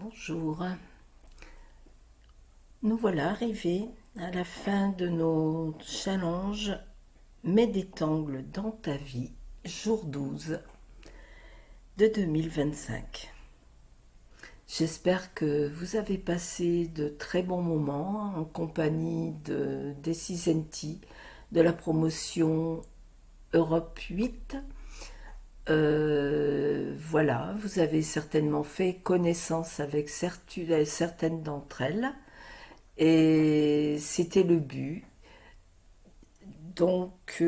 Bonjour, nous voilà arrivés à la fin de nos challenges Mets des tangles dans ta vie, jour 12 de 2025. J'espère que vous avez passé de très bons moments en compagnie de Decisenti de la promotion Europe 8. Voilà, vous avez certainement fait connaissance avec certaines d'entre elles. Et c'était le but. Donc,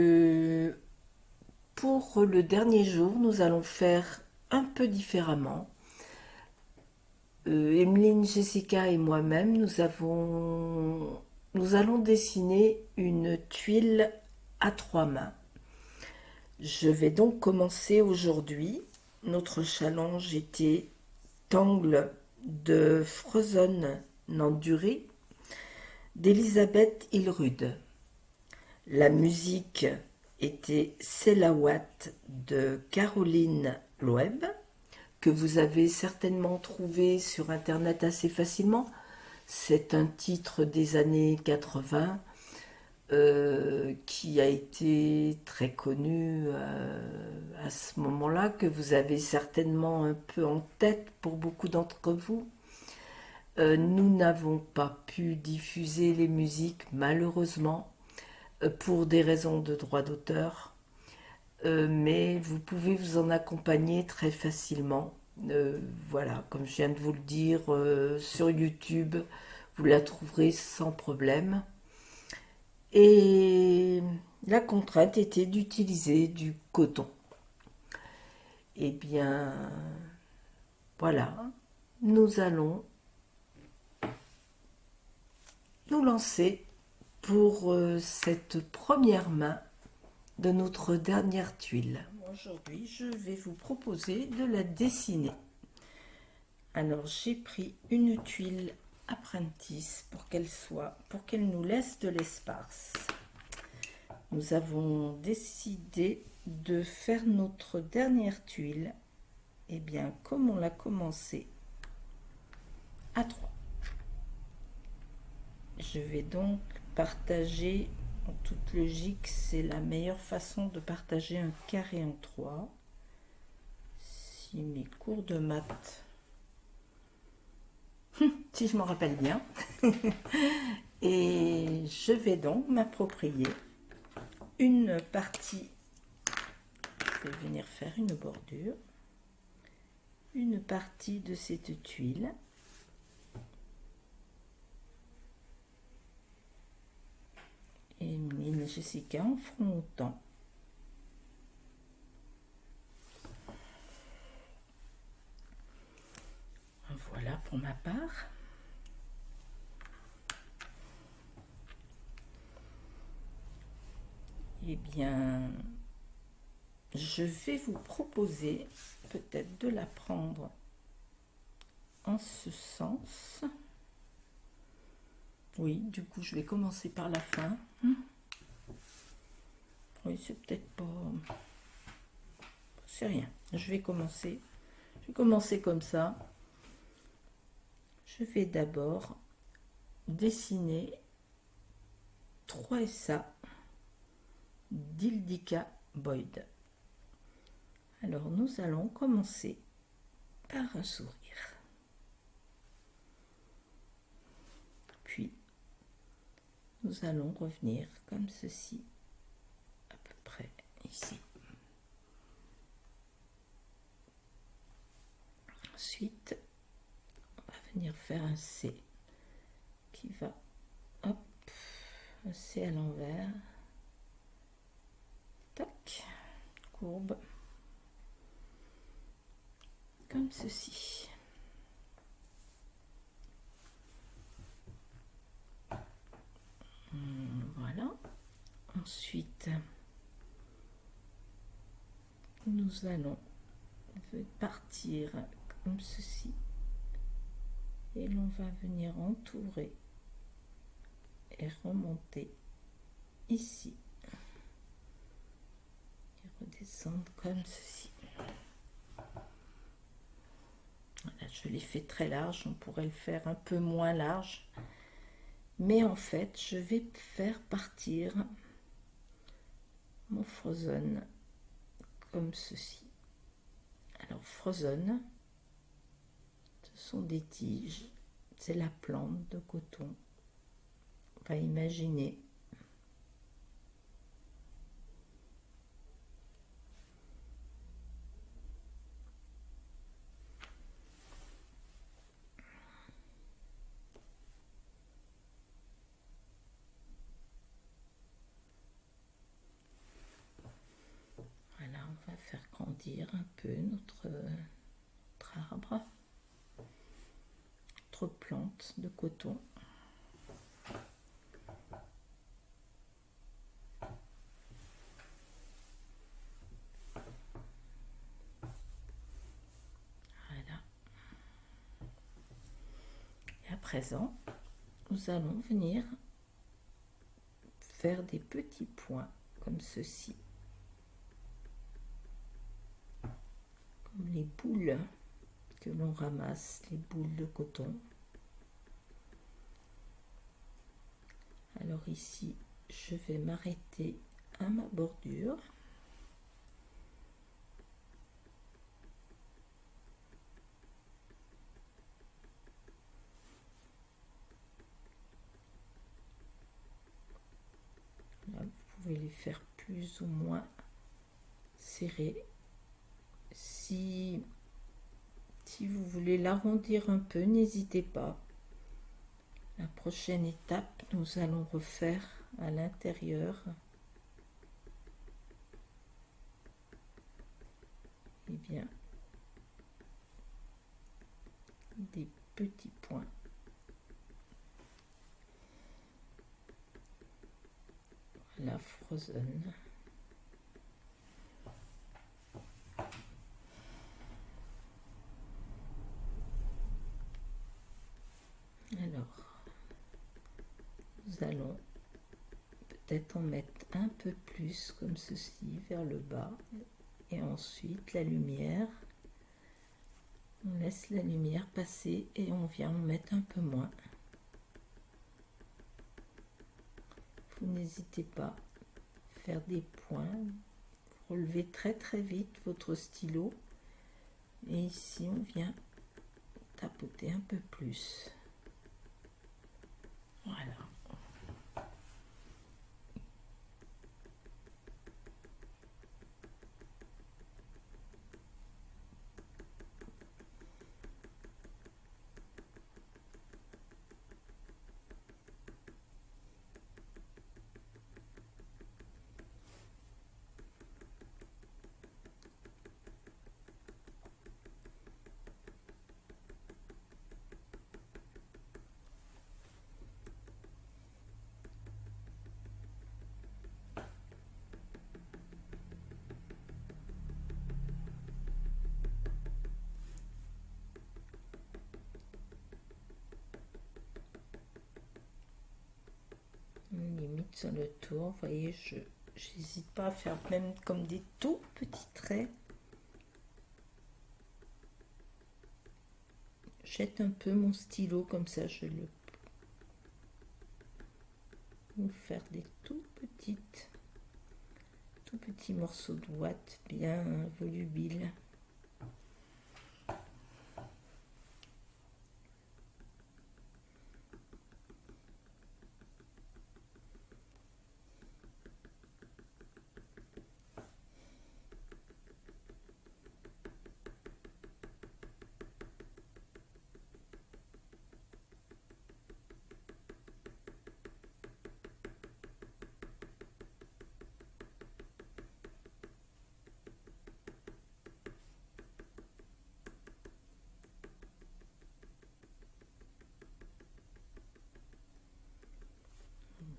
pour le dernier jour, nous allons faire un peu différemment. Emeline, Jessica et moi-même, nous allons dessiner une tuile à trois mains. Je vais donc commencer aujourd'hui. Notre challenge était Tangle de Frozen Nanduri d'Elisabeth Ilrud. La musique était Selawat de Caroline Loeb, que vous avez certainement trouvé sur internet assez facilement. C'est un titre des années 80 qui a été très connu à ce moment-là, que vous avez certainement un peu en tête pour beaucoup d'entre vous. Nous n'avons pas pu diffuser les musiques malheureusement pour des raisons de droit d'auteur, mais vous pouvez vous en accompagner très facilement. Voilà, comme je viens de vous le dire, sur YouTube, vous la trouverez sans problème. Et la contrainte était d'utiliser du coton. Eh bien, voilà, nous allons nous lancer pour cette première main de notre dernière tuile. Aujourd'hui, je vais vous proposer de la dessiner. Alors, j'ai pris une tuile Apprentice pour qu'elle nous laisse de l'espace. Nous avons décidé de faire notre dernière tuile, et bien comme on l'a commencé à 3. Je vais donc partager, en toute logique, c'est la meilleure façon de partager un carré en 3. Si mes cours de maths, si je m'en rappelle bien, et je vais donc m'approprier une partie, je vais venir faire une bordure, une partie de cette tuile. Et Emeline et Jessica en feront autant. Voilà pour ma part. Eh bien, je vais vous proposer peut-être de la prendre en ce sens. Oui, du coup, je vais commencer par la fin. Oui, c'est peut-être pas... C'est rien. Je vais commencer comme ça. Je vais d'abord dessiner 3 SA d'Ildika Boyd. Alors, nous allons commencer par un sourire. Puis, nous allons revenir comme ceci, à peu près ici. Ensuite, on va venir faire un C qui va, hop, un C à l'envers, tac, courbe, comme ceci. Voilà. Ensuite, nous allons partir comme ceci et l'on va venir entourer et remonter ici et redescendre comme ceci. Voilà, je l'ai fait très large, on pourrait le faire un peu moins large. Mais en fait, je vais faire partir mon Frozen comme ceci. Alors Frozen, ce sont des tiges, c'est la plante de coton. On va imaginer voilà, on va faire grandir un peu notre arbre, notre plante de coton. Voilà. Et à présent, nous allons venir faire des petits points comme ceci, comme les boules que l'on ramasse, les boules de coton. Alors ici, je vais m'arrêter à ma bordure. Là, vous pouvez les faire plus ou moins serrés. Si vous voulez l'arrondir un peu, n'hésitez pas. La prochaine étape, nous allons refaire à l'intérieur des petits points. Voilà, Frozen. Alors, nous allons peut-être en mettre un peu plus comme ceci vers le bas, et ensuite la lumière, on laisse la lumière passer et on vient en mettre un peu moins. Vous n'hésitez pas à faire des points, relevez très très vite votre stylo et ici on vient tapoter un peu plus. Voilà. Limite sur le tour, vous voyez, j'hésite pas à faire même comme des tout petits traits. Jette un peu mon stylo comme ça, je le vais faire des tout petits morceaux de ouate bien volubiles.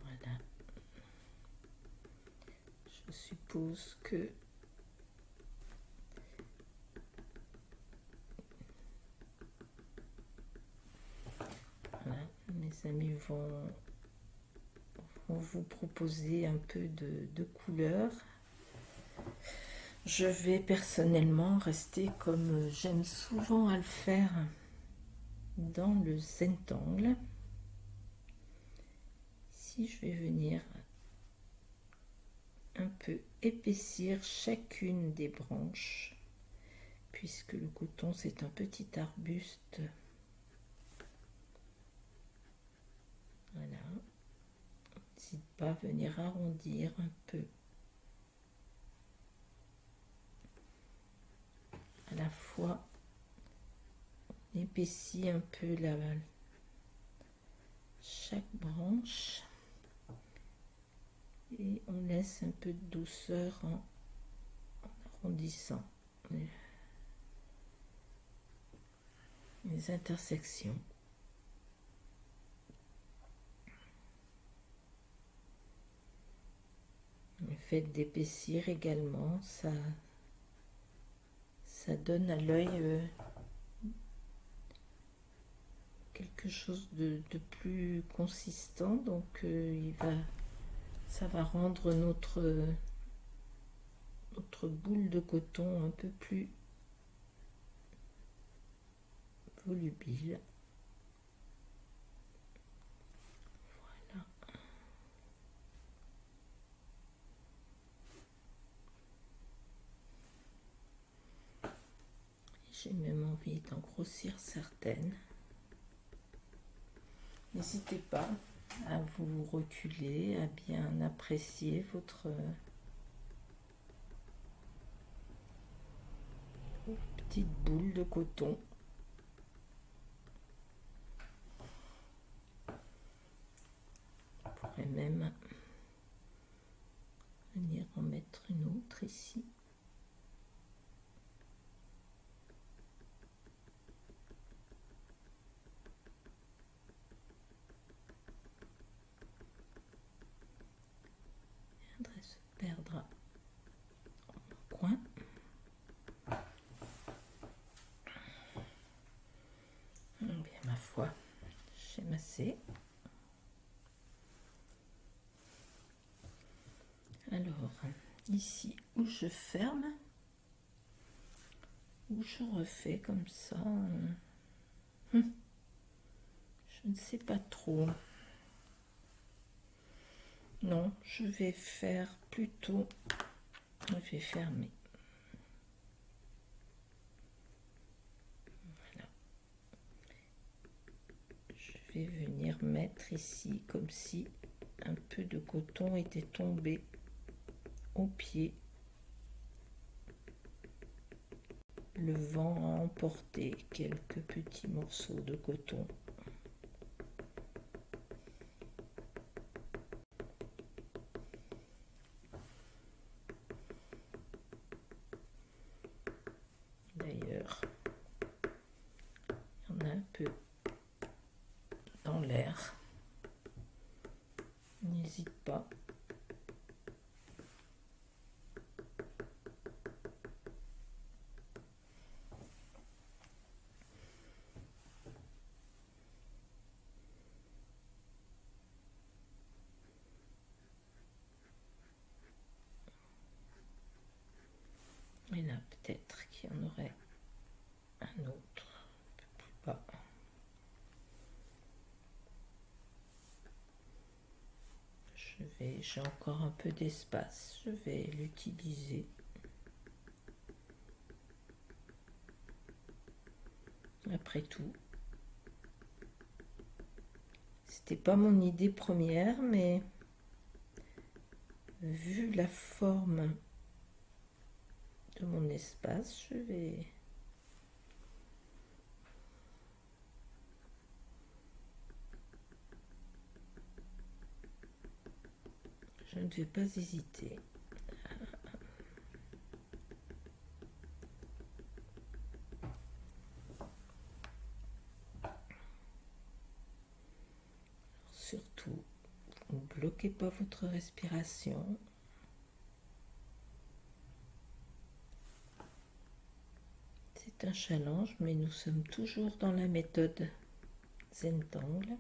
Voilà. Je suppose que voilà, mes amis vont vous proposer un peu de couleur. Je vais personnellement rester comme j'aime souvent à le faire, dans le Zentangle. Ici, je vais venir un peu épaissir chacune des branches, puisque le coton c'est un petit arbuste. Voilà. N'hésite pas à venir arrondir un peu. À la fois, on épaissit un peu chaque branche et on laisse un peu de douceur en arrondissant les intersections. Le fait d'épaissir également, ça donne à l'œil quelque chose de plus consistant, donc ça va rendre notre boule de coton un peu plus volubile. Voilà. J'ai même envie d'en grossir certaines. N'hésitez pas à vous reculer, à bien apprécier votre petite boule de coton. On pourrait même venir en mettre une autre ici. Elle se perdra en coin. Bien, ma foi, j'ai massé. Alors, ici où je ferme, où je refais comme ça, je ne sais pas trop. Non, je vais faire plutôt, je vais fermer. Voilà. Je vais venir mettre ici comme si un peu de coton était tombé au pied. Le vent a emporté quelques petits morceaux de coton. D'ailleurs, il y en a un peu dans l'air. N'hésite pas. Et là, peut-être qu'il y en aurait un autre, un peu plus bas. J'ai encore un peu d'espace, je vais l'utiliser. Après tout, c'était pas mon idée première, mais vu la forme de mon espace, je ne vais pas hésiter. Surtout, ne bloquez pas votre respiration. C'est un challenge, mais nous sommes toujours dans la méthode Zentangle.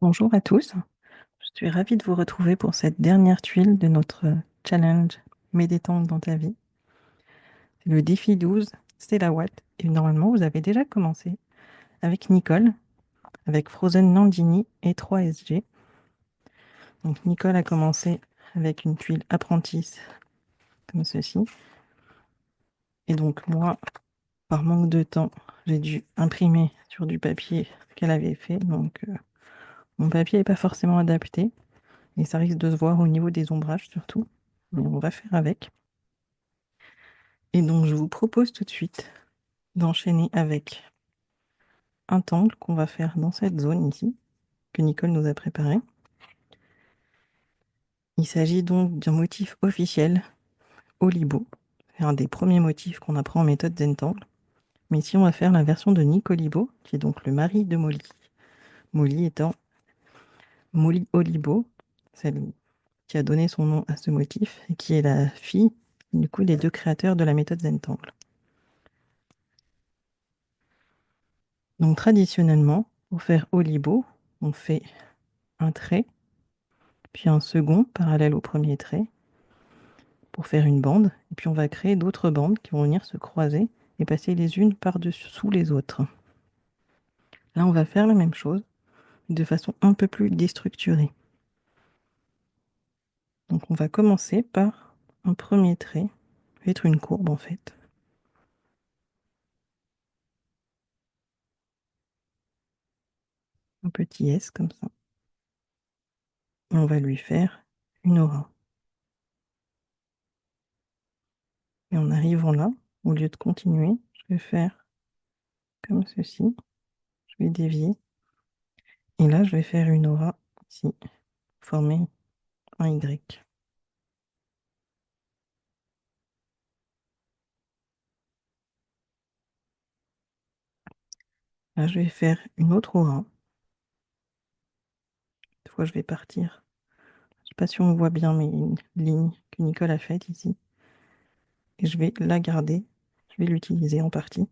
Bonjour à tous, je suis ravie de vous retrouver pour cette dernière tuile de notre challenge Mets des tongs dans ta vie. C'est le défi 12, c'est la Watt, et normalement vous avez déjà commencé avec Nicole, avec Frozen Nandini et 3SG. Donc Nicole a commencé avec une tuile apprentice comme ceci. Et donc moi, par manque de temps, j'ai dû imprimer sur du papier ce qu'elle avait fait. Donc mon papier n'est pas forcément adapté et ça risque de se voir au niveau des ombrages surtout. Mais on va faire avec. Et donc, je vous propose tout de suite d'enchaîner avec un tangle qu'on va faire dans cette zone ici, que Nicole nous a préparé. Il s'agit donc d'un motif officiel, Olibo. C'est un des premiers motifs qu'on apprend en méthode Zentangle. Mais ici, on va faire la version de Nick Olibo, qui est donc le mari de Molly. Molly étant Molly Olibo, celle qui a donné son nom à ce motif, et qui est la fille, du coup, des deux créateurs de la méthode Zentangle. Donc, traditionnellement, pour faire Olibo, on fait un trait, puis un second parallèle au premier trait pour faire une bande, et puis on va créer d'autres bandes qui vont venir se croiser et passer les unes par-dessous les autres. Là, on va faire la même chose de façon un peu plus déstructurée. Donc on va commencer par un premier trait, ça va être une courbe en fait. Un petit S comme ça. Et on va lui faire une aura. Et en arrivant là, au lieu de continuer, je vais faire comme ceci. Je vais dévier. Et là, je vais faire une aura ici, former un Y. Là, je vais faire une autre aura. Cette fois, je vais partir. Je ne sais pas si on voit bien mes lignes que Nicole a faites ici. Et je vais la garder. Je vais l'utiliser en partie.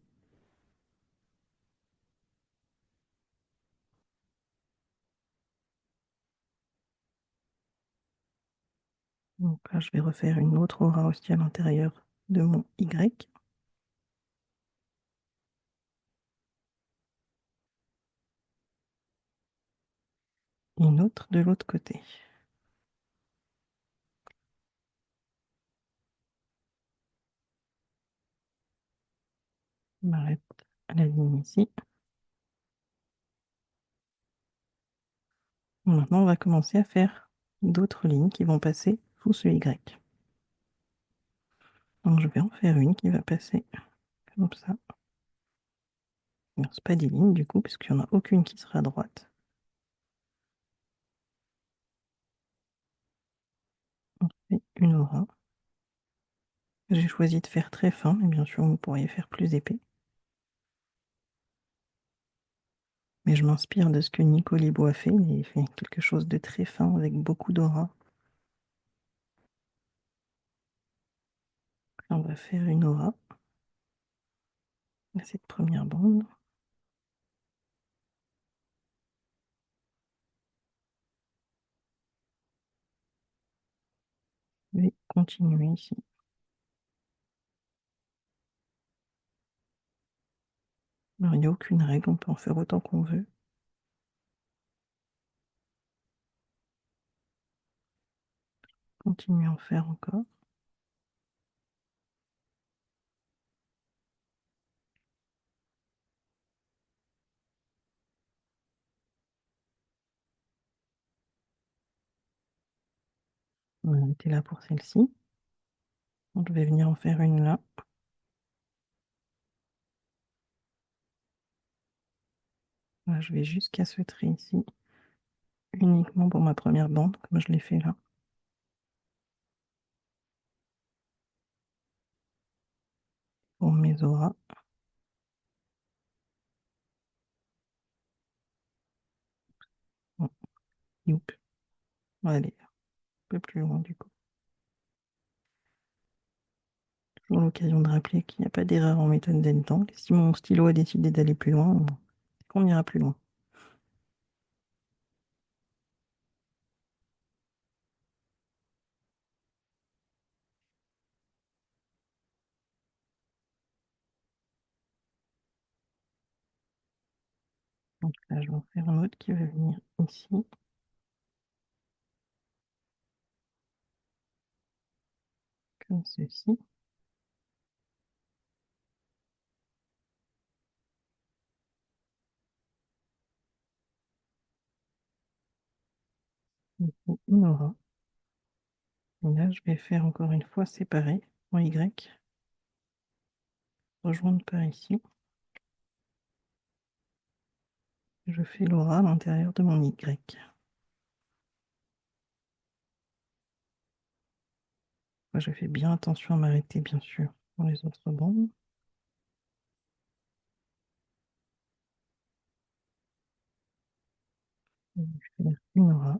Donc là, je vais refaire une autre aura aussi à l'intérieur de mon Y. Et une autre de l'autre côté. Je m'arrête à la ligne ici. Maintenant, on va commencer à faire d'autres lignes qui vont passer sous ce Y. Donc, je vais en faire une qui va passer comme ça. Ce n'est pas des lignes du coup, puisqu'il n'y en a aucune qui sera à droite. On fait une aura. J'ai choisi de faire très fin, mais bien sûr, vous pourriez faire plus épais. Mais je m'inspire de ce que Nico Libo a fait. Il fait quelque chose de très fin avec beaucoup d'aura. On va faire une aura à cette première bande. Je vais continuer ici. Alors, il n'y a aucune règle, on peut en faire autant qu'on veut. Continuer à en faire encore. On va arrêter là pour celle-ci. Donc, je vais venir en faire une là. Là, je vais jusqu'à ce trait ici, uniquement pour ma première bande, comme je l'ai fait là. Pour mes auras. Bon, youp. On va aller un peu plus loin du coup. Toujours l'occasion de rappeler qu'il n'y a pas d'erreur en méthode Zentangle. Si mon stylo a décidé d'aller plus loin, on ira plus loin. Donc là, je vais en faire un autre qui va venir ici. Comme ceci. Ici, une aura. Et là, je vais faire encore une fois séparer en Y. Rejoindre par ici. Je fais l'aura à l'intérieur de mon Y. Moi, je fais bien attention à m'arrêter, bien sûr, pour les autres bandes. Je vais faire une aura.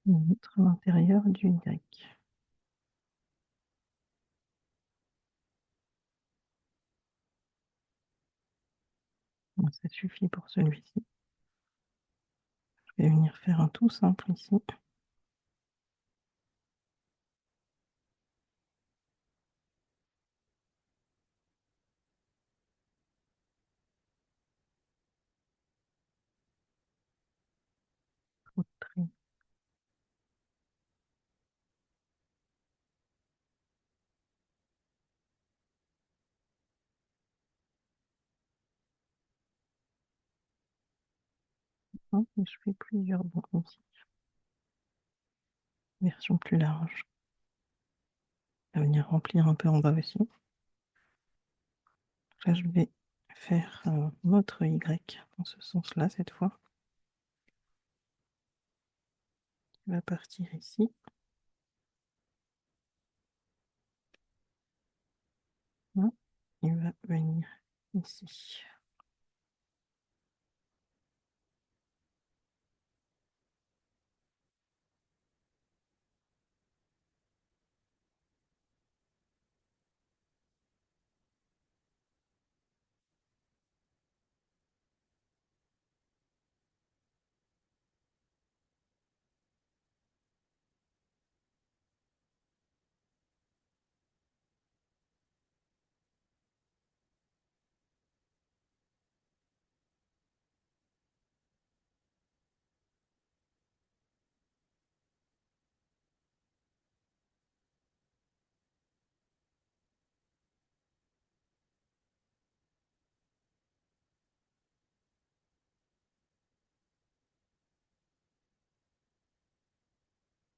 Une autre à l'intérieur du Y. Bon, ça suffit pour celui-ci. Je vais venir faire un tout simple ici. Trop de traits. Et je fais plusieurs bandes ici. Version plus large. Je vais venir remplir un peu en bas aussi. Là, je vais faire un autre Y dans ce sens-là cette fois. Il va partir ici. Hein, il va venir ici.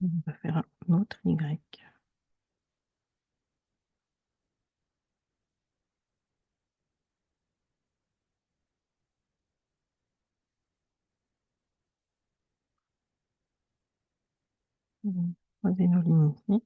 On va faire un autre Y. On va croiser nos lignes ici.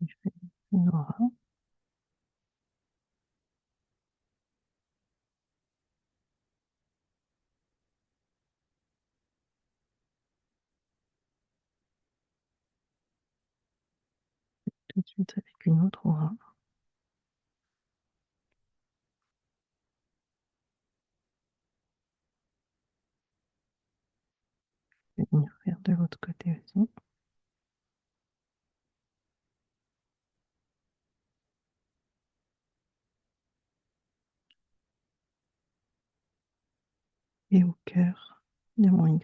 Je fais une aura. Tout de suite avec une autre aura. Je vais venir faire de l'autre côté aussi. Et au cœur de mon Y.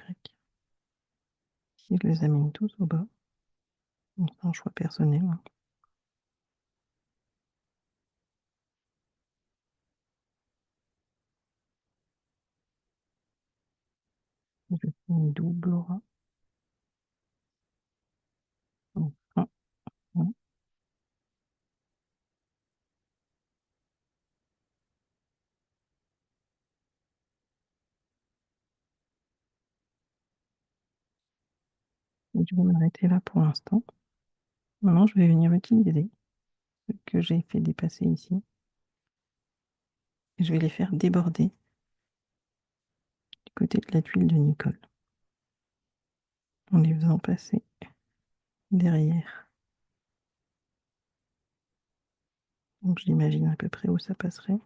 Ici, je les amène tous au bas. C'est un choix personnel. Hein. Je fais une double aura. Donc, un, un. Donc, je vais m'arrêter là pour l'instant. Maintenant, je vais venir utiliser ce que j'ai fait dépasser ici. Et je vais les faire déborder du côté de la tuile de Nicole, en les faisant passer derrière. Donc j'imagine à peu près où ça passerait.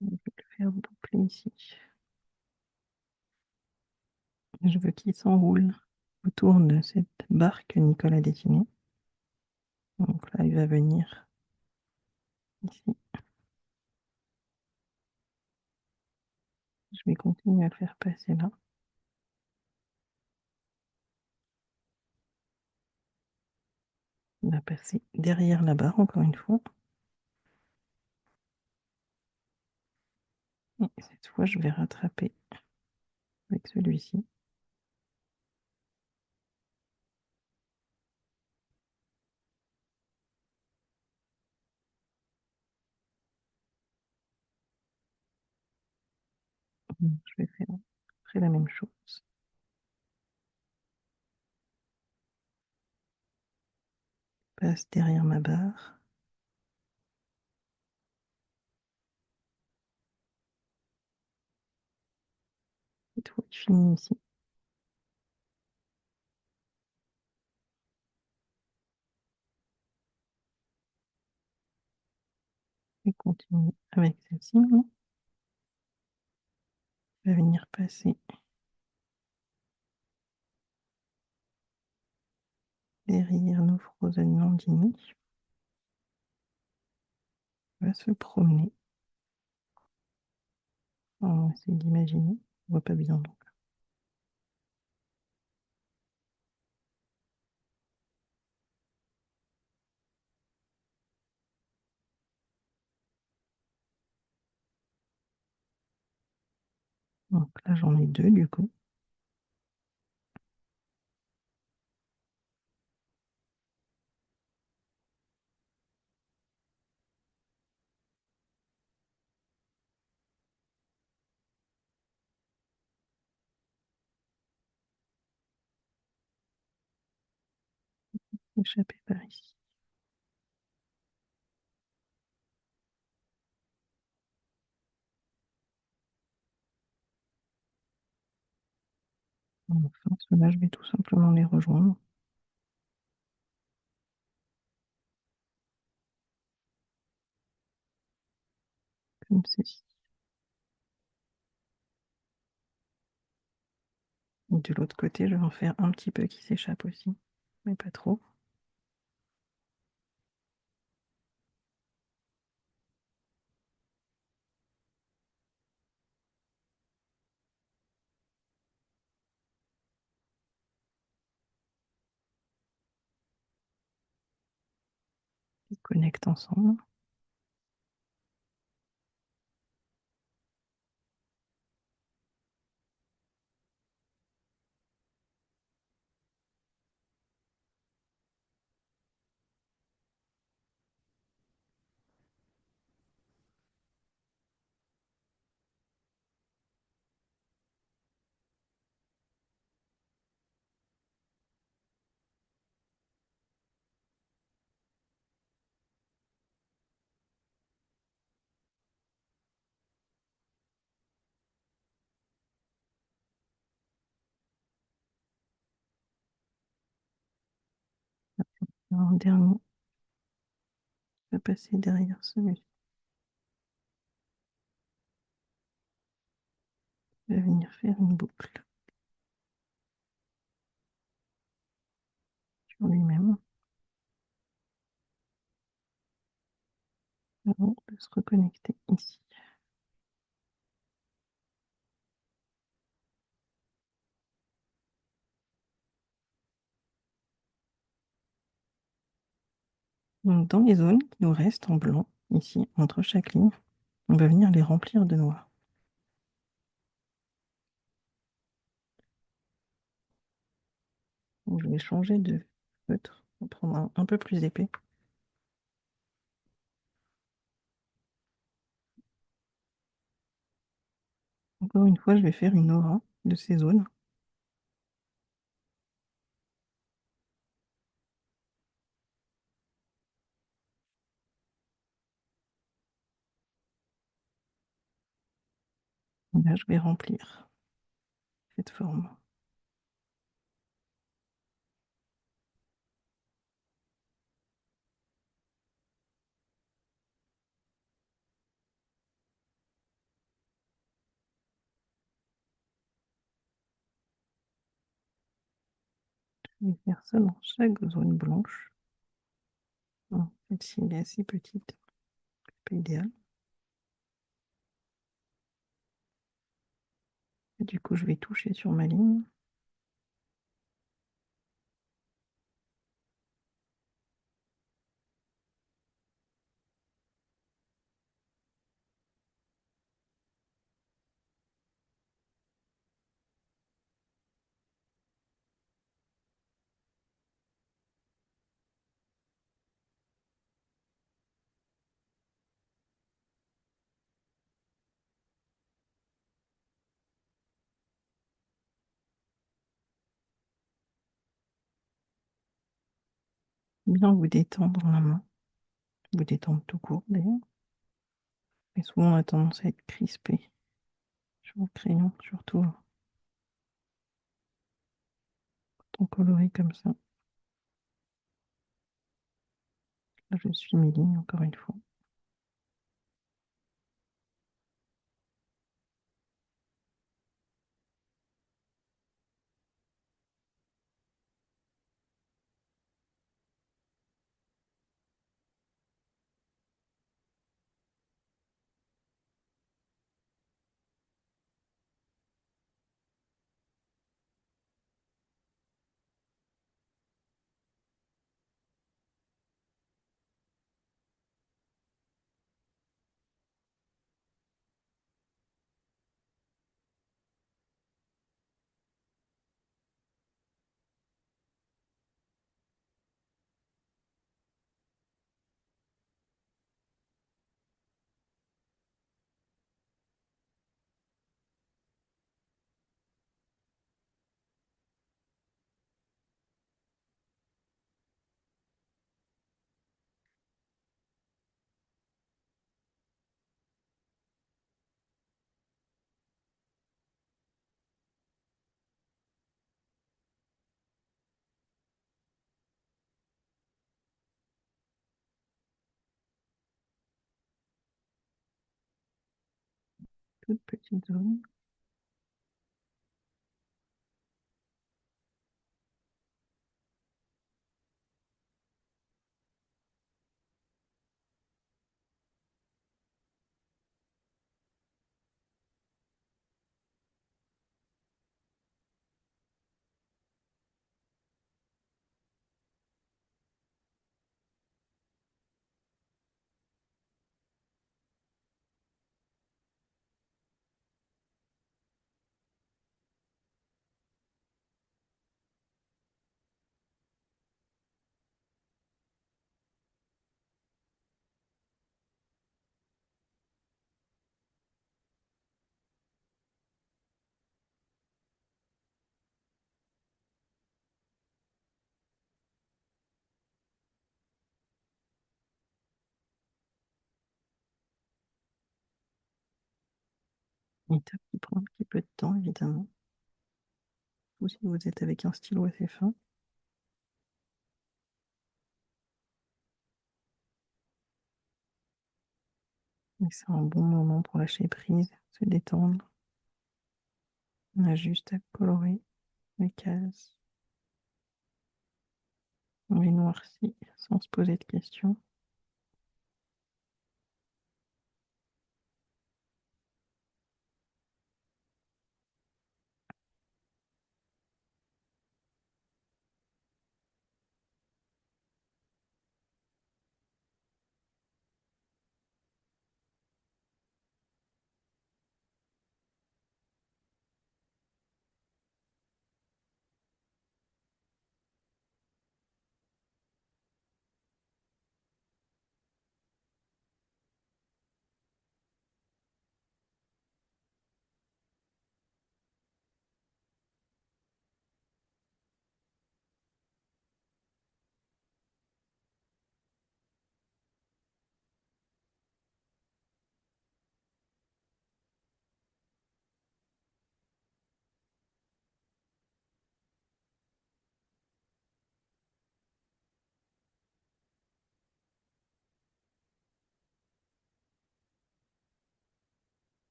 Je vais le faire boucler ici. Je veux qu'il s'enroule autour de cette barre que Nicole a dessinée. Donc là, il va venir ici. Je vais continuer à le faire passer là. Il va passer derrière la barre, encore une fois. Et cette fois, je vais rattraper avec celui-ci. Je vais faire après la même chose. Passe derrière ma barre. Cette fois, il finit ici. Et continue avec celle-ci. Je vais venir passer derrière nos Frozen Landini. On va se promener. On va essayer d'imaginer. On voit pas bien donc. Donc là, j'en ai deux du coup. Échapper par ici. Enfin, ceux-là, je vais tout simplement les rejoindre. Comme ceci. Et de l'autre côté, je vais en faire un petit peu qui s'échappe aussi. Mais pas trop. Ils connectent ensemble. Un dernier va passer derrière celui-ci. Je vais venir faire une boucle sur lui-même avant de se reconnecter ici. Donc, dans les zones qui nous restent en blanc, ici, entre chaque ligne, on va venir les remplir de noir. Donc, je vais changer de feutre. On va prendre un peu plus épais. Encore une fois, je vais faire une aura de ces zones. Et là, je vais remplir cette forme. Je vais faire ça dans chaque zone blanche. Bon, celle-ci, elle est assez petite, pas idéal. Et du coup, je vais toucher sur ma ligne. Bien vous détendre la main, vous détendre tout court d'ailleurs. Mais souvent, on a tendance à être crispé sur le crayon, surtout quand on colorie comme ça. Là, je suis mes lignes encore une fois. Toute petite zone. Une étape qui prend un petit peu de temps, évidemment. Ou si vous êtes avec un stylo assez fin. Mais c'est un bon moment pour lâcher prise, se détendre. On a juste à colorer les cases. On les noircit sans se poser de questions.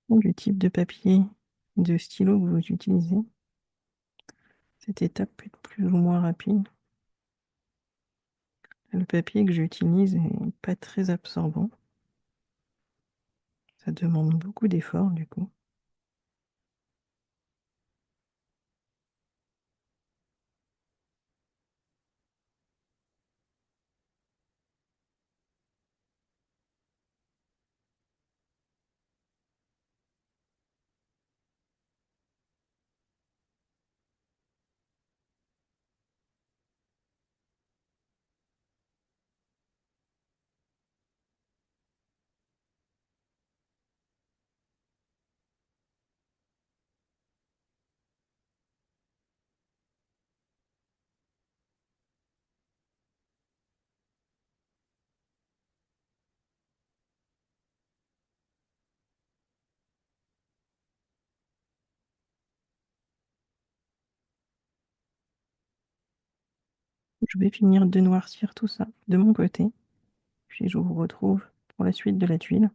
du type de papier, de stylo que vous utilisez. Cette étape peut être plus ou moins rapide. Le papier que j'utilise n'est pas très absorbant. Ça demande beaucoup d'efforts du coup. Je vais finir de noircir tout ça de mon côté, puis je vous retrouve pour la suite de la tuile.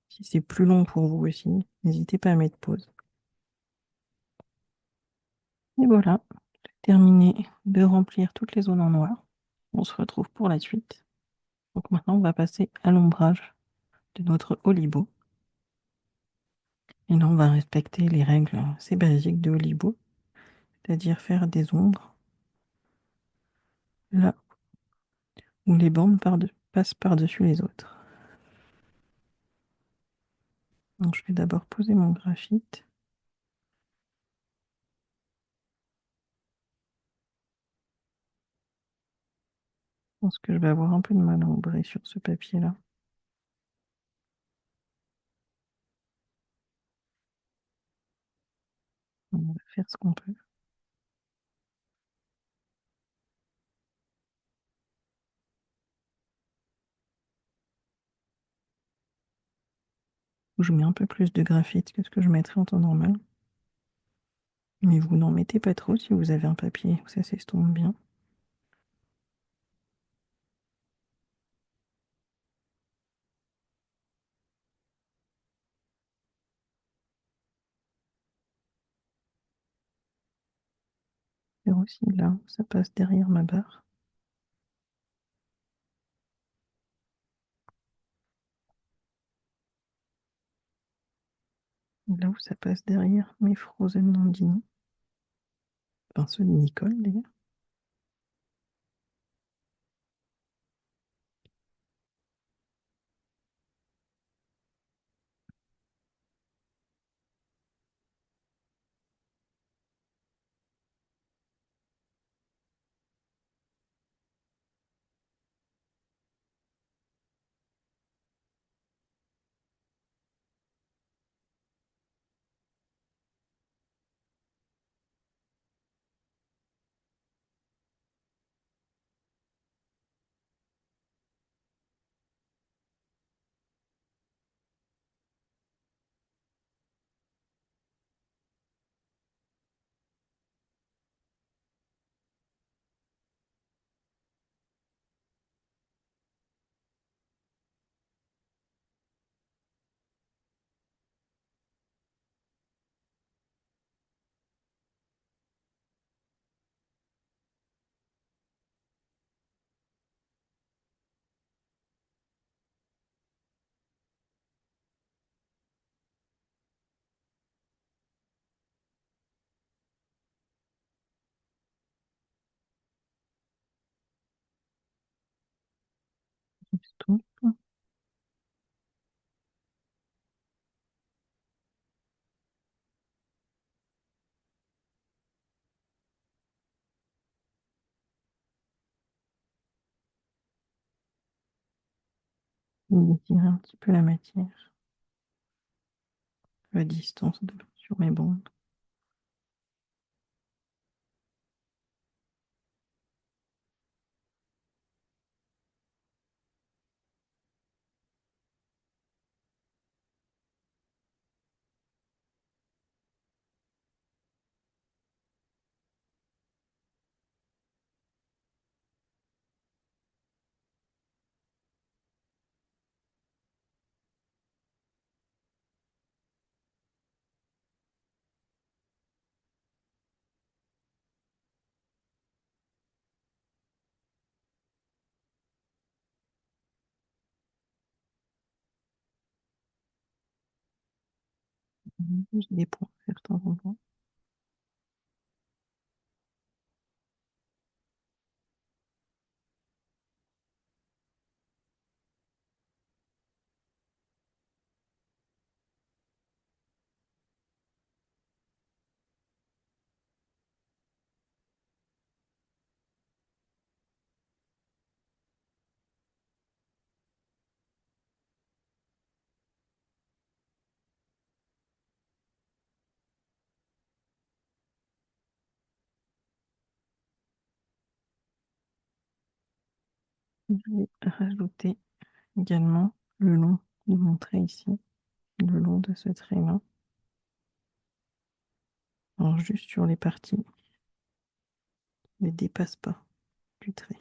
Si c'est plus long pour vous aussi, n'hésitez pas à mettre pause. Et voilà, j'ai terminé de remplir toutes les zones en noir. On se retrouve pour la suite. Donc maintenant, on va passer à l'ombrage de notre Olibo. Et là, on va respecter les règles assez basiques de Olibo, c'est-à-dire faire des ombres là où les bandes passent par-dessus les autres. Donc je vais d'abord poser mon graphite. Je pense que je vais avoir un peu de mal à ombrer sur ce papier-là. On va faire ce qu'on peut. Je mets un peu plus de graphite que ce que je mettrais en temps normal. Mais vous n'en mettez pas trop si vous avez un papier où ça s'estompe bien. Et aussi là, ça passe derrière ma barre. Et là où ça passe derrière mes Frozen Nandini. Enfin, ceux de Nicole d'ailleurs. Tout. Et étirer un petit peu la matière. La distance sur mes bandes. Juste des points à faire de temps en temps. Je vais rajouter également le long de mon trait ici, le long de ce trait-là. Alors juste sur les parties qui ne dépassent pas du trait.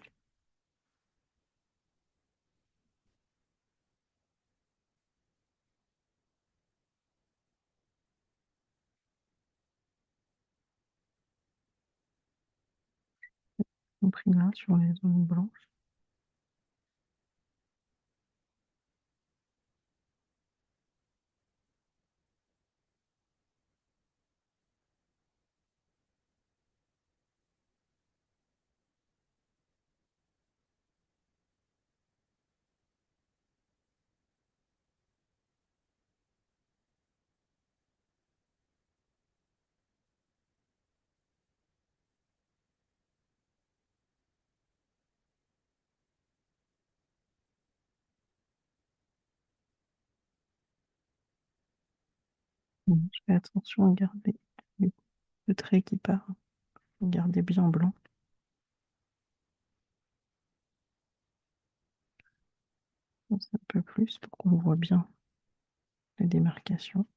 Compris là sur les zones blanches. Je fais attention à garder le trait qui part. Garder bien blanc. Un peu plus pour qu'on voit bien la démarcation.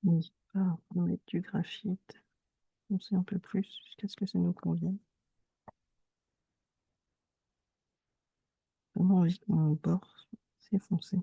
N'hésite pas à mettre du graphite, foncer un peu plus jusqu'à ce que ça nous convienne. Vraiment envie que mon bord s'est foncé.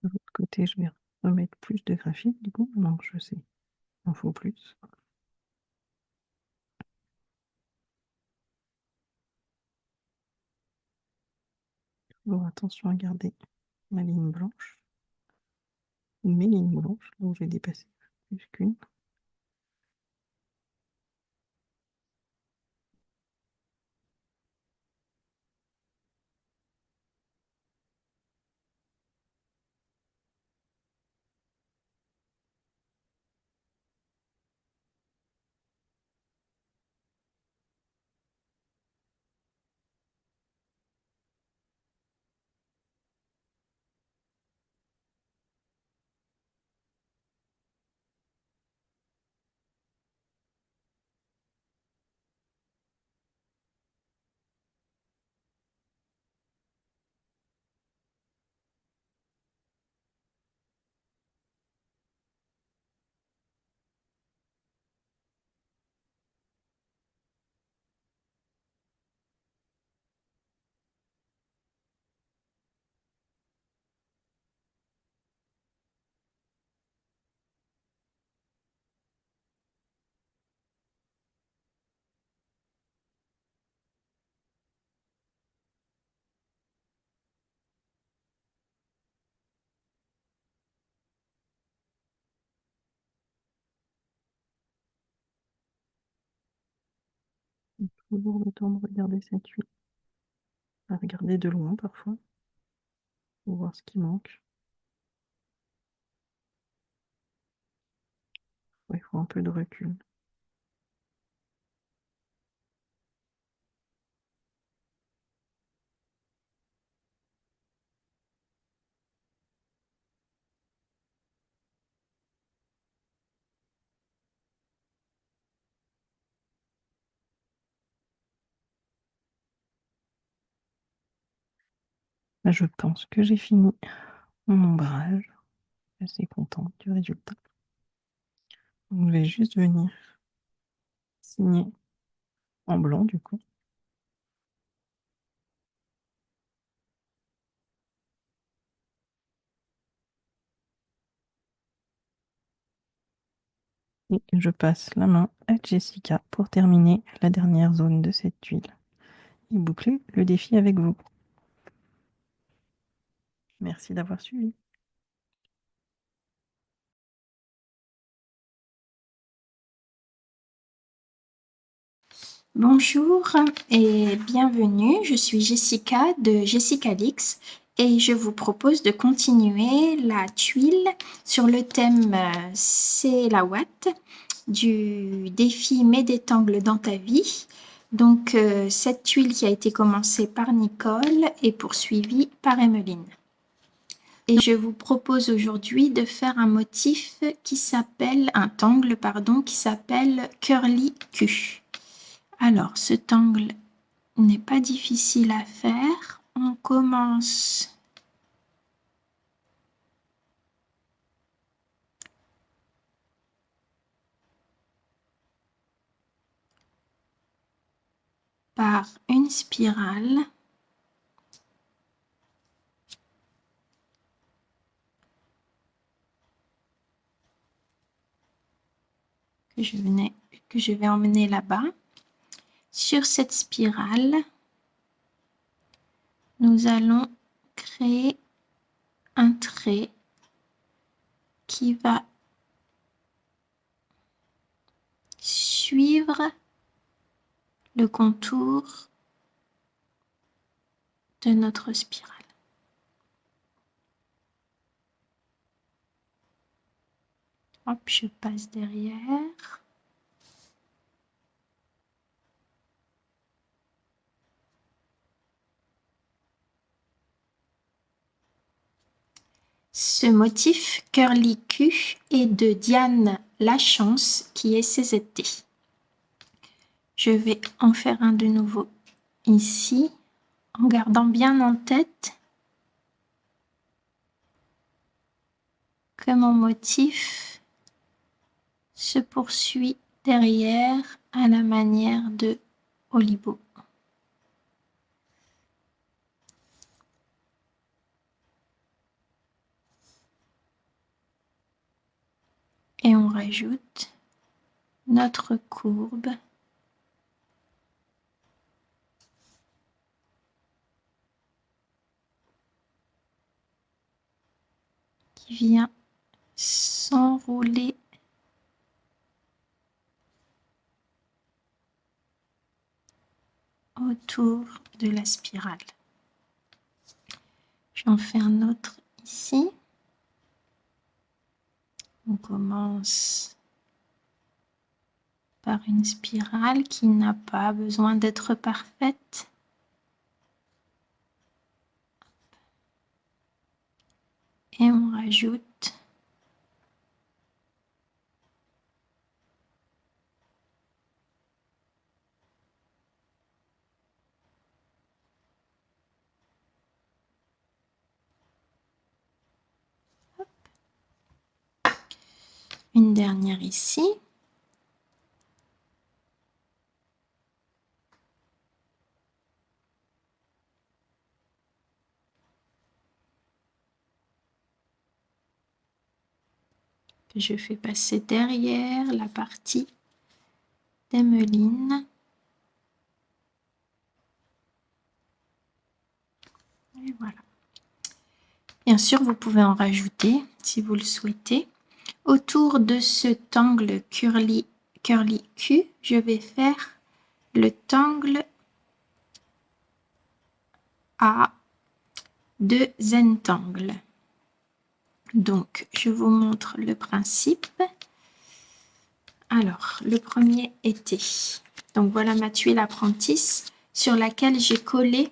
De l'autre côté, je vais remettre plus de graphite, du coup, maintenant que je sais. Il en faut plus. Toujours attention à garder ma ligne blanche. Mes lignes blanches, donc j'ai dépassé plus qu'une. toujours le temps de regarder cette huile. À regarder de loin parfois, pour voir ce qui manque. Ouais, il faut un peu de recul. Je pense que j'ai fini mon ombrage. Je suis assez contente du résultat. Je vais juste venir signer en blanc du coup. Et je passe la main à Jessica pour terminer la dernière zone de cette tuile et boucler le défi avec vous. Merci d'avoir suivi. Bonjour et bienvenue, je suis Jessica de Jessica Lix et je vous propose de continuer la tuile sur le thème C'est la Watt du défi Mets des tangles dans ta vie. Donc cette tuile qui a été commencée par Nicole et poursuivie par Emmeline. Et je vous propose aujourd'hui de faire un motif qui s'appelle, un tangle pardon, qui s'appelle Curly Q. Alors, cet angle n'est pas difficile à faire. On commence par une spirale. Que je vais emmener là-bas. Sur cette spirale, nous allons créer un trait qui va suivre le contour de notre spirale. Hop, je passe derrière. Ce motif Curly Q est de Diane Lachance qui est CZT. Je vais en faire un de nouveau ici, en gardant bien en tête que mon motif se poursuit derrière à la manière de Olibo. Et on rajoute notre courbe qui vient s'enrouler autour de la spirale. J'en fais un autre ici. On commence par une spirale qui n'a pas besoin d'être parfaite. Et on rajoute une dernière ici. Que je fais passer derrière la partie d'Emmeline. Et voilà. Bien sûr, vous pouvez en rajouter si vous le souhaitez. Autour de cet angle curly Q, je vais faire le tangle A de Zentangle. Donc, je vous montre le principe. Alors, le premier était, donc voilà ma tuile apprentice sur laquelle j'ai collé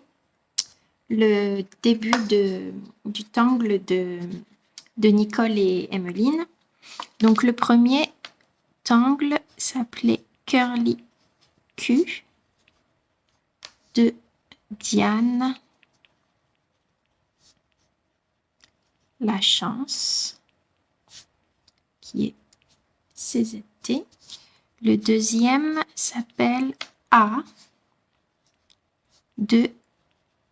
le début du tangle de Nicole et Emmeline. Donc, le premier tangle s'appelait Curly Q de Diane La Chance, qui est CZT. Le deuxième s'appelle A de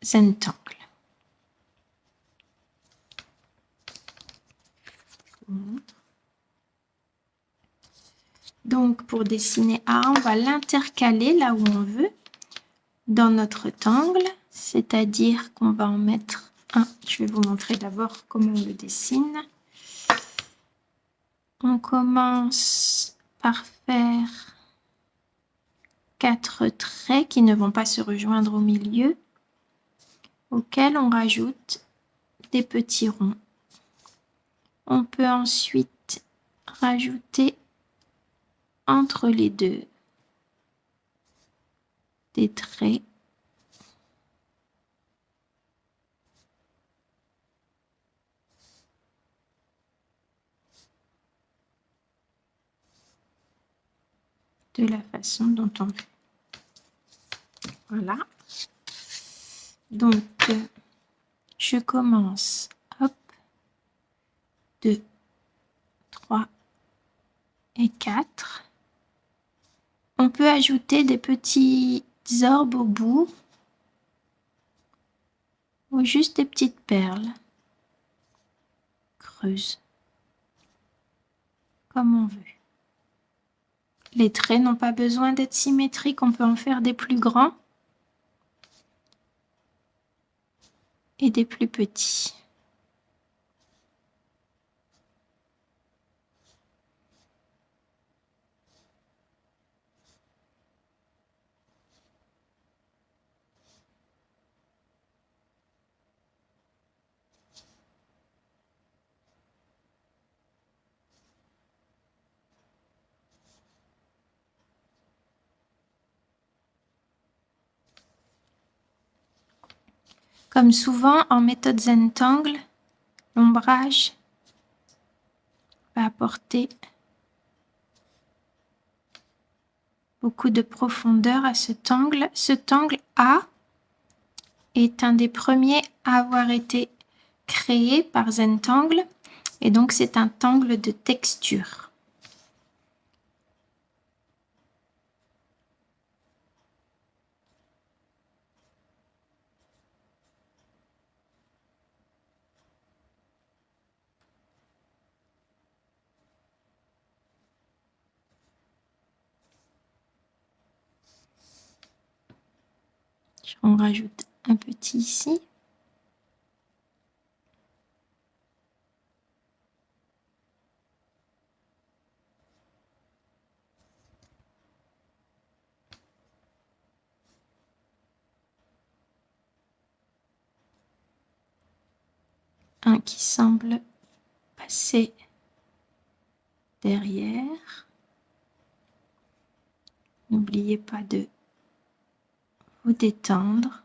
Zentangle. Donc, pour dessiner A, on va l'intercaler là où on veut dans notre tangle, c'est-à-dire qu'on va en mettre un. Je vais vous montrer d'abord comment on le dessine. On commence par faire 4 traits qui ne vont pas se rejoindre au milieu, auxquels on rajoute des petits ronds. On peut ensuite rajouter entre les deux des traits de la façon dont on veut. Voilà. Donc, je commence, hop, 2, 3 et 4. On peut ajouter des petits orbes au bout ou juste des petites perles creuses, comme on veut. Les traits n'ont pas besoin d'être symétriques, on peut en faire des plus grands et des plus petits. Comme souvent en méthode Zentangle, l'ombrage va apporter beaucoup de profondeur à cet angle. Cet angle A est un des premiers à avoir été créé par Zentangle et donc c'est un angle de texture. On rajoute un petit ici. Un qui semble passer derrière. N'oubliez pas de vous détendre,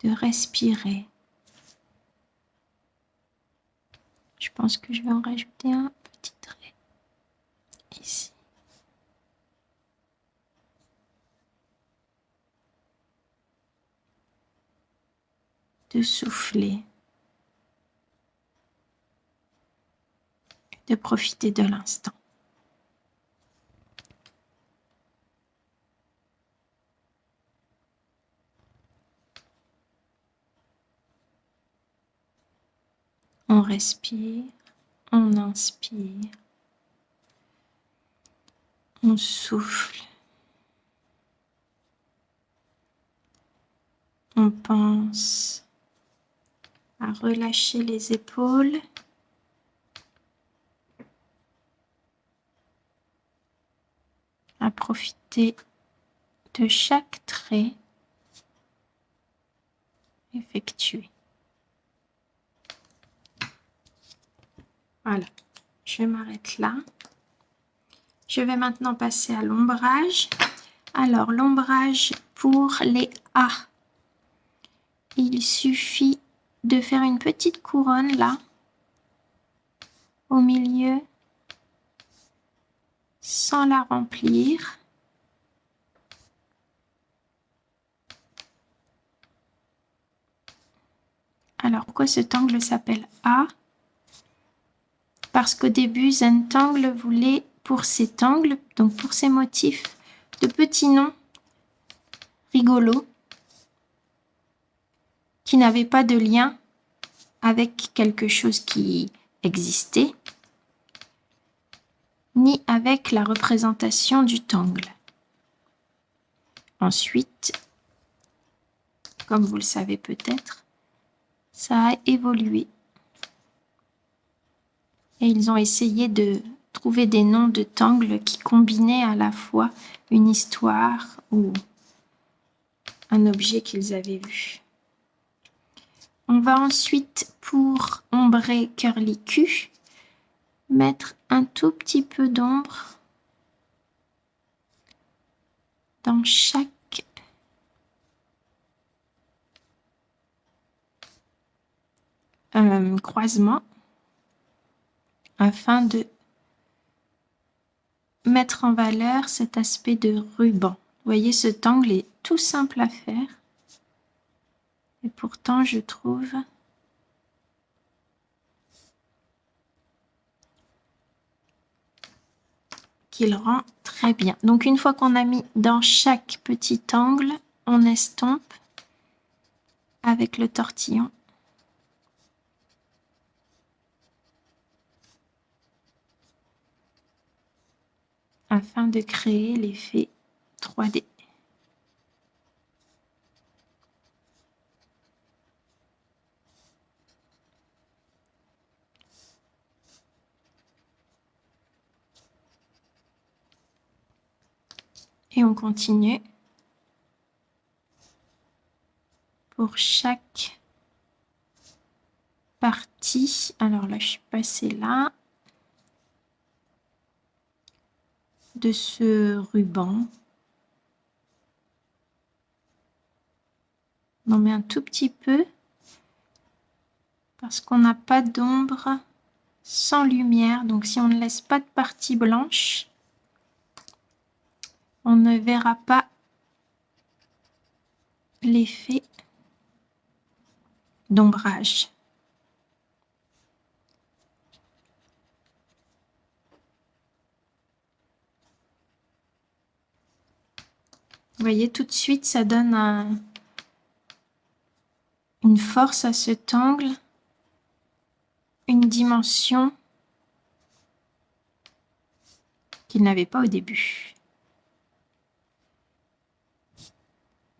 de respirer. Je pense que je vais en rajouter un petit trait ici. De souffler, de profiter de l'instant. On respire, on inspire, on souffle, on pense à relâcher les épaules, à profiter côté de chaque trait effectué. Voilà, je m'arrête là. Je vais maintenant passer à l'ombrage. Alors, l'ombrage pour les A. Il suffit de faire une petite couronne là, au milieu, sans la remplir. Alors, pourquoi cet angle s'appelle A? Parce qu'au début, Zentangle voulait pour cet angle, donc pour ces motifs, de petits noms rigolos qui n'avaient pas de lien avec quelque chose qui existait, ni avec la représentation du tangle. Ensuite, comme vous le savez peut-être, ça a évolué. Et ils ont essayé de trouver des noms de tangles qui combinaient à la fois une histoire ou un objet qu'ils avaient vu. On va ensuite, pour ombrer Curly Q, mettre un tout petit peu d'ombre dans chaque croisement afin de mettre en valeur cet aspect de ruban. Vous voyez, ce tangle est tout simple à faire et pourtant je trouve qu'il rend très bien. Donc une fois qu'on a mis dans chaque petit angle, on estompe avec le tortillon. Afin de créer l'effet 3D. Et on continue. Pour chaque partie, alors là je suis passée là, de ce ruban. On en met un tout petit peu parce qu'on n'a pas d'ombre sans lumière. Donc si on ne laisse pas de partie blanche, on ne verra pas l'effet d'ombrage. Vous voyez, tout de suite, ça donne une force à cet angle, une dimension qu'il n'avait pas au début.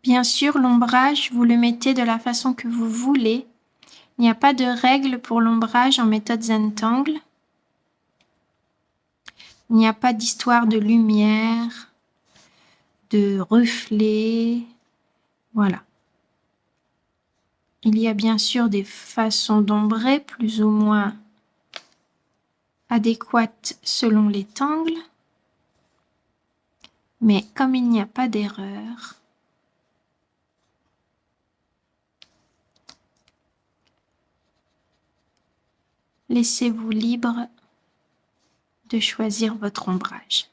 Bien sûr, l'ombrage, vous le mettez de la façon que vous voulez. Il n'y a pas de règle pour l'ombrage en méthode Zentangle. Il n'y a pas d'histoire de lumière, de reflets. Voilà. Il y a bien sûr des façons d'ombrer plus ou moins adéquates selon les tangles. Mais comme il n'y a pas d'erreur, laissez-vous libre de choisir votre ombrage.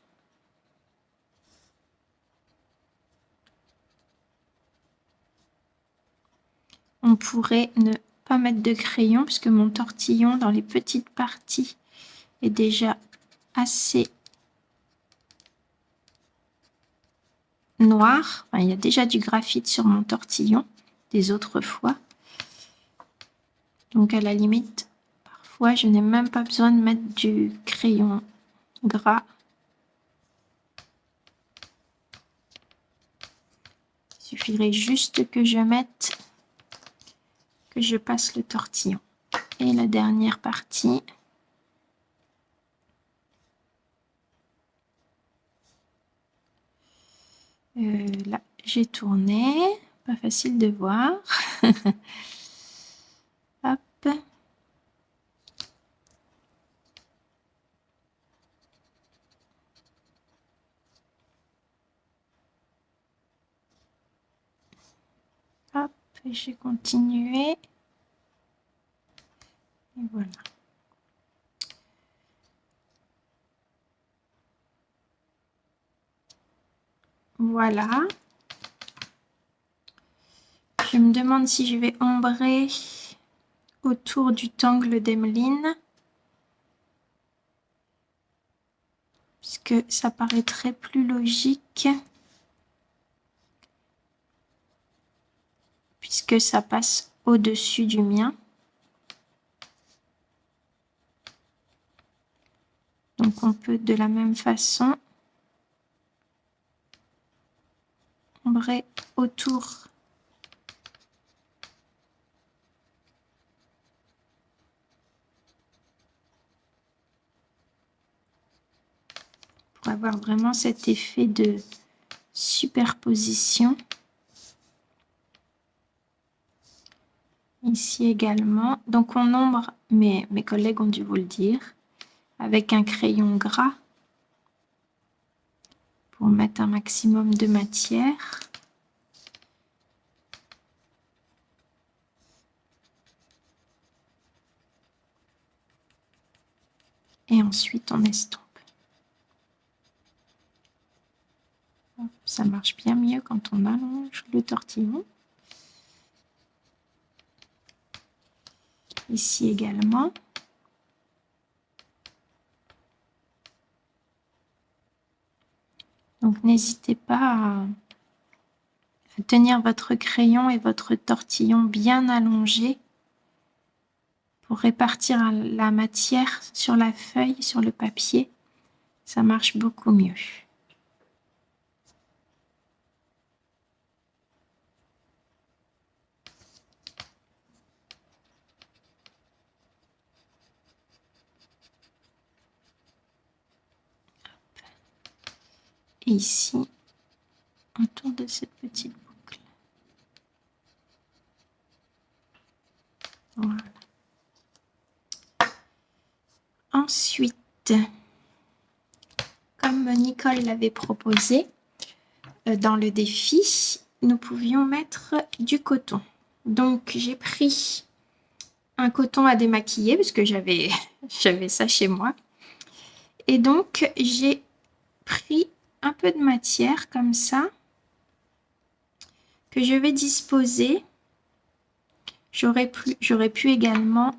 On pourrait ne pas mettre de crayon puisque mon tortillon dans les petites parties est déjà assez noir. Enfin, il y a déjà du graphite sur mon tortillon des autres fois. Donc à la limite, parfois je n'ai même pas besoin de mettre du crayon gras. Il suffirait juste que je mette, que je passe le tortillon. Et la dernière partie. Là, j'ai tourné. Pas facile de voir. Hop. Hop, j'ai continué. Et voilà. Voilà. Je me demande si je vais ombrer autour du tangle d'Emeline. Puisque ça paraîtrait plus logique. Puisque ça passe au-dessus du mien. Donc on peut de la même façon ombrer autour pour avoir vraiment cet effet de superposition. Ici également. Donc on ombre, mes collègues ont dû vous le dire, avec un crayon gras pour mettre un maximum de matière. Et ensuite on estompe. Ça marche bien mieux quand on allonge le tortillon. Ici également. Donc n'hésitez pas à tenir votre crayon et votre tortillon bien allongé pour répartir la matière sur la feuille, sur le papier. Ça marche beaucoup mieux. Et ici, autour de cette petite boucle. Voilà. Ensuite, comme Nicole l'avait proposé dans le défi, nous pouvions mettre du coton. Donc, j'ai pris un coton à démaquiller parce que j'avais ça chez moi. Et donc, j'ai pris un peu de matière comme ça que je vais disposer. J'aurais pu également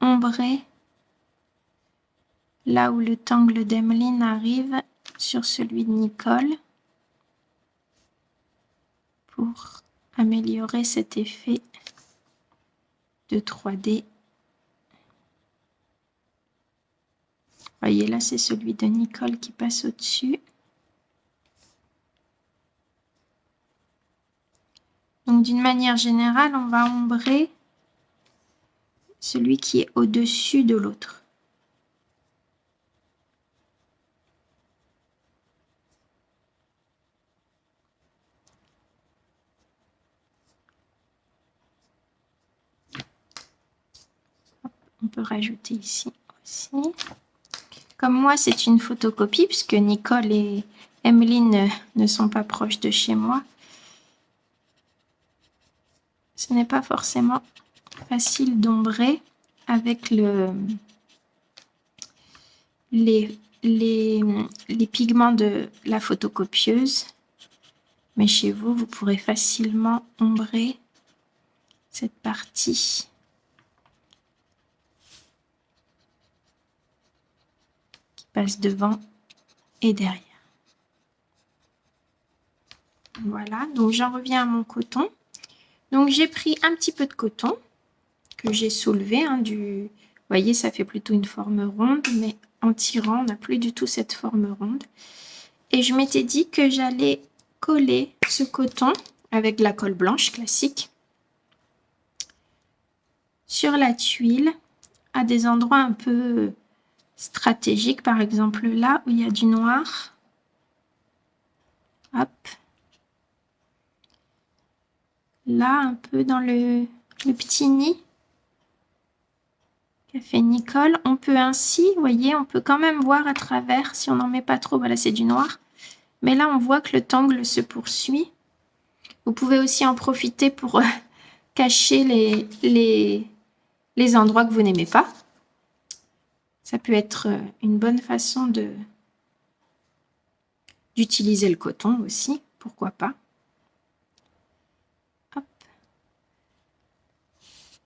ombrer là où le tangle d'Emeline arrive sur celui de Nicole pour améliorer cet effet de 3D. Voyez, là c'est celui de Nicole qui passe au-dessus. Donc d'une manière générale, on va ombrer celui qui est au-dessus de l'autre. On peut rajouter ici aussi. Comme moi, c'est une photocopie puisque Nicole et Emeline ne sont pas proches de chez moi. Ce n'est pas forcément facile d'ombrer avec les pigments de la photocopieuse. Mais chez vous, vous pourrez facilement ombrer cette partie. Qui passe devant et derrière. Voilà, donc j'en reviens à mon coton. Donc j'ai pris un petit peu de coton que j'ai soulevé. Vous voyez, ça fait plutôt une forme ronde, mais en tirant, on n'a plus du tout cette forme ronde. Et je m'étais dit que j'allais coller ce coton avec de la colle blanche classique sur la tuile à des endroits un peu stratégiques. Par exemple là où il y a du noir. Hop. là, un peu dans le petit nid qu'a fait Nicole. On peut ainsi, vous voyez, on peut quand même voir à travers, si on n'en met pas trop, voilà, c'est du noir. Mais là, on voit que le tangle se poursuit. Vous pouvez aussi en profiter pour cacher les endroits que vous n'aimez pas. Ça peut être une bonne façon d'utiliser le coton aussi, pourquoi pas. Hop.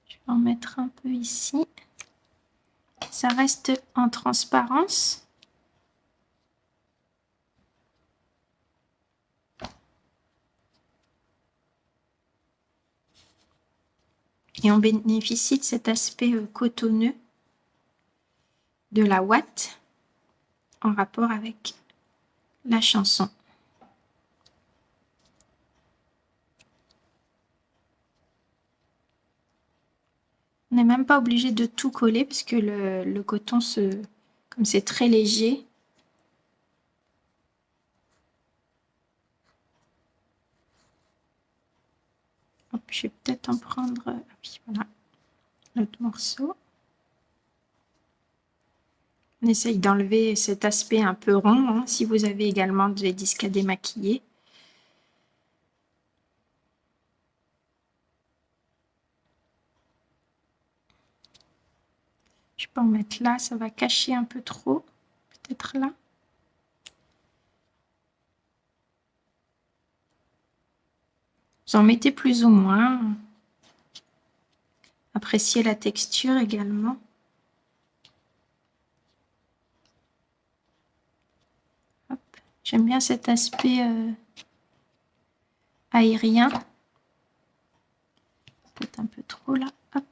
Je vais en mettre un peu ici. Ça reste en transparence. Et on bénéficie de cet aspect cotonneux de la ouate en rapport avec la chanson. On n'est même pas obligé de tout coller parce que le coton, comme c'est très léger, hop, je vais peut-être en prendre voilà, l'autre morceau. On essaye d'enlever cet aspect un peu rond, hein, si vous avez également des disques à démaquiller. Je peux en mettre là, ça va cacher un peu trop, peut-être là. Vous en mettez plus ou moins. Appréciez la texture également. J'aime bien cet aspect aérien. Peut-être un peu trop là. Hop.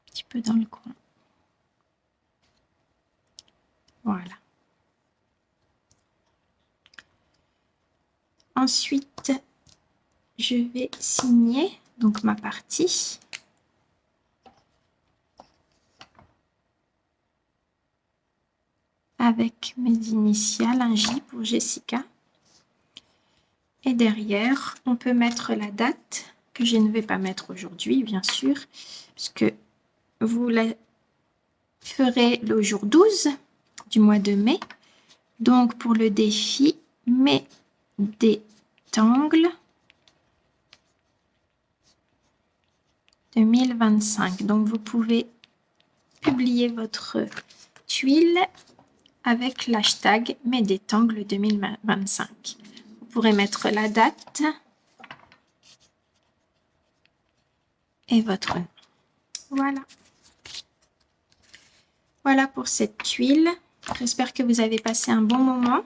Un petit peu dans le coin. Voilà. Ensuite, je vais signer donc ma partie. Avec mes initiales, un J pour Jessica. Et derrière, on peut mettre la date, que je ne vais pas mettre aujourd'hui, bien sûr, puisque vous la ferez le jour 12 du mois de mai. Donc, pour le défi, mes détangles 2025. Donc, vous pouvez publier votre tuile avec l'hashtag mes détangles 2025. Vous pourrez mettre la date et votre nom. Voilà. Voilà pour cette tuile. J'espère que vous avez passé un bon moment.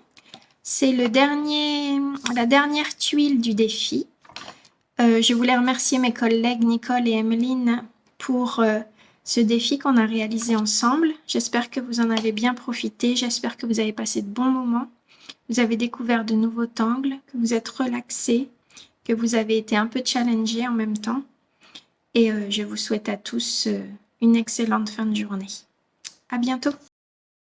C'est la dernière tuile du défi. Je voulais remercier mes collègues Nicole et Emeline pour ce défi qu'on a réalisé ensemble. J'espère que vous en avez bien profité. J'espère que vous avez passé de bons moments. Vous avez découvert de nouveaux tangles, que vous êtes relaxés, que vous avez été un peu challengés en même temps. Et je vous souhaite à tous une excellente fin de journée. À bientôt.